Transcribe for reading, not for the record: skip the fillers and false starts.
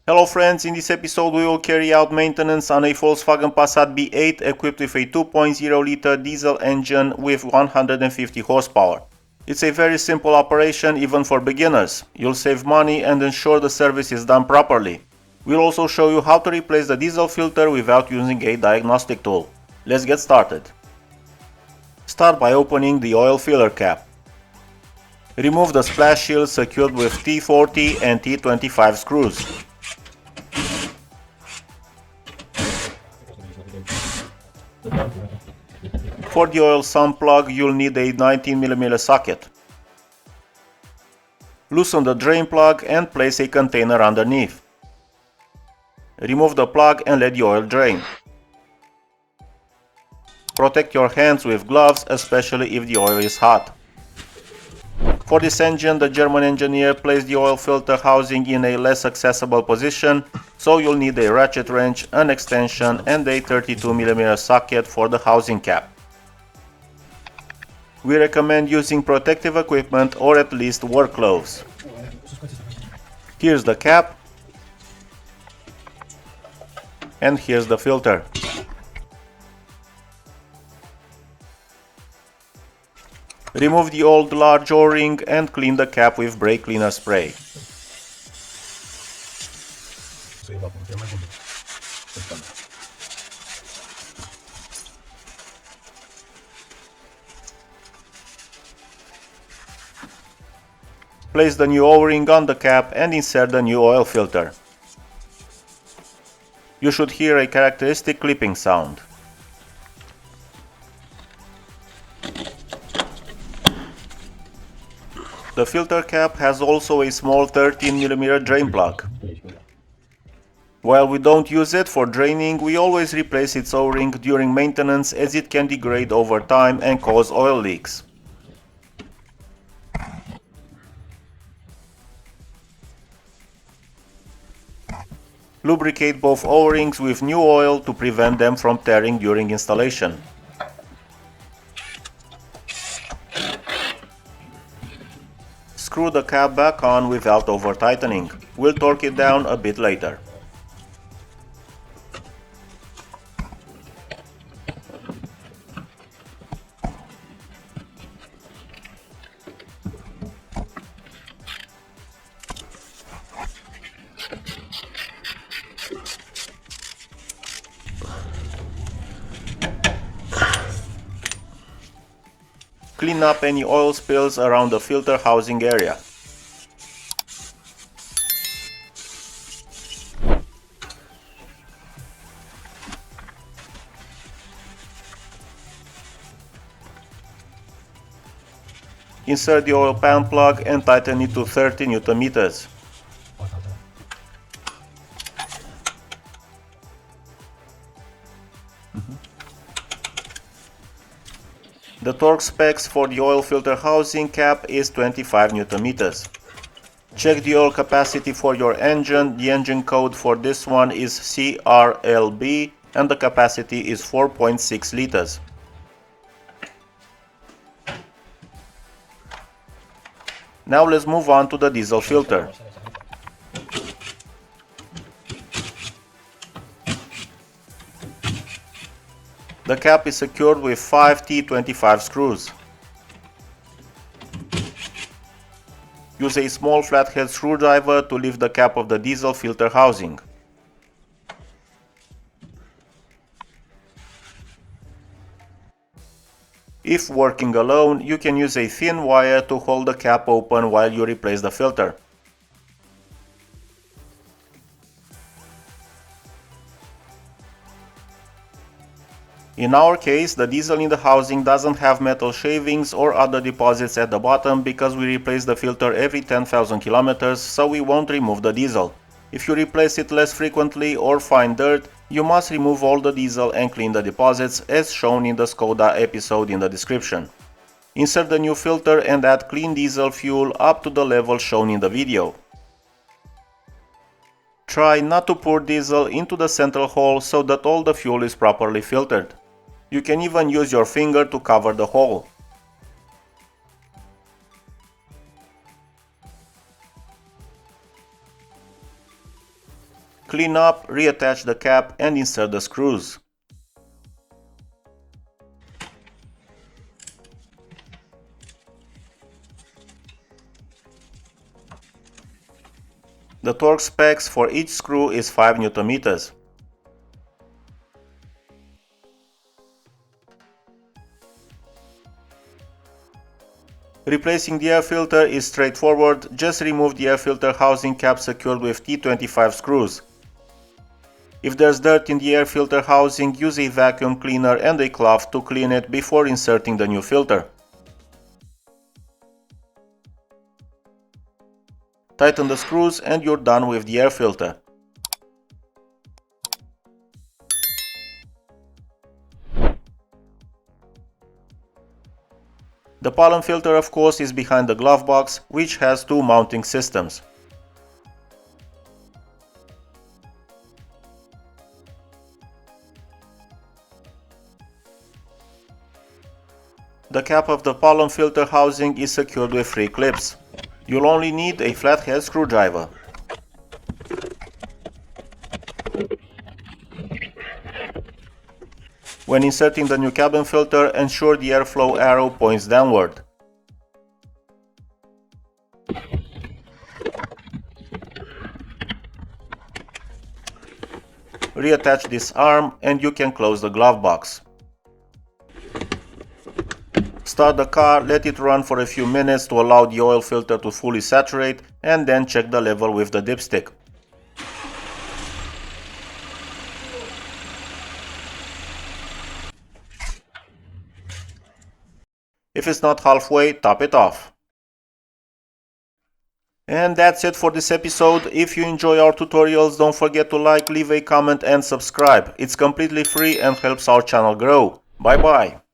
Hello friends, in this episode we will carry out maintenance on a Volkswagen Passat B8 equipped with a 2.0 liter diesel engine with 150 horsepower. It's a very simple operation even for beginners. You'll save money and ensure the service is done properly. We'll also show you how to replace the diesel filter without using a diagnostic tool. Let's get started. Start by opening the oil filler cap. Remove the splash shield secured with T40 and T25 screws. For the oil sump plug, you'll need a 19mm socket. Loosen the drain plug and place a container underneath. Remove the plug and let the oil drain. Protect your hands with gloves, especially if the oil is hot. For this engine, the German engineer placed the oil filter housing in a less accessible position, so you'll need a ratchet wrench, an extension and a 32mm socket for the housing cap. We recommend using protective equipment or at least work gloves. Here's the cap, and here's the filter. Remove the old large O-ring and clean the cap with brake cleaner spray. Place the new O-ring on the cap and insert the new oil filter. You should hear a characteristic clipping sound. The filter cap has also a small 13mm drain plug. While we don't use it for draining, we always replace its O-ring during maintenance as it can degrade over time and cause oil leaks. Lubricate both O-rings with new oil to prevent them from tearing during installation. Screw the cap back on without over-tightening. We'll torque it down a bit later. Clean up any oil spills around the filter housing area. Insert the oil pan plug and tighten it to 30 Nm. The torque specs for the oil filter housing cap is 25 Nm. Check the oil capacity for your engine. The engine code for this one is CRLB and the capacity is 4.6 liters. Now let's move on to the diesel filter. The cap is secured with 5 T25 screws. Use a small flathead screwdriver to lift the cap of the diesel filter housing. If working alone, you can use a thin wire to hold the cap open while you replace the filter. In our case, the diesel in the housing doesn't have metal shavings or other deposits at the bottom because we replace the filter every 10,000 kilometers, so we won't remove the diesel. If you replace it less frequently or find dirt, you must remove all the diesel and clean the deposits as shown in the Skoda episode in the description. Insert the new filter and add clean diesel fuel up to the level shown in the video. Try not to pour diesel into the central hole so that all the fuel is properly filtered. You can even use your finger to cover the hole. Clean up, reattach the cap and insert the screws. The torque specs for each screw is 5 Nm. Replacing the air filter is straightforward, just remove the air filter housing cap secured with T25 screws. If there's dirt in the air filter housing, use a vacuum cleaner and a cloth to clean it before inserting the new filter. Tighten the screws and you're done with the air filter. The pollen filter, of course, is behind the glove box, which has two mounting systems. The cap of the pollen filter housing is secured with 3 clips. You'll only need a flathead screwdriver. When inserting the new cabin filter, ensure the airflow arrow points downward. Reattach this arm and you can close the glove box. Start the car, let it run for a few minutes to allow the oil filter to fully saturate, and then check the level with the dipstick. If it's not halfway, top it off. And that's it for this episode. If you enjoy our tutorials, don't forget to like, leave a comment and subscribe. It's completely free and helps our channel grow. Bye bye!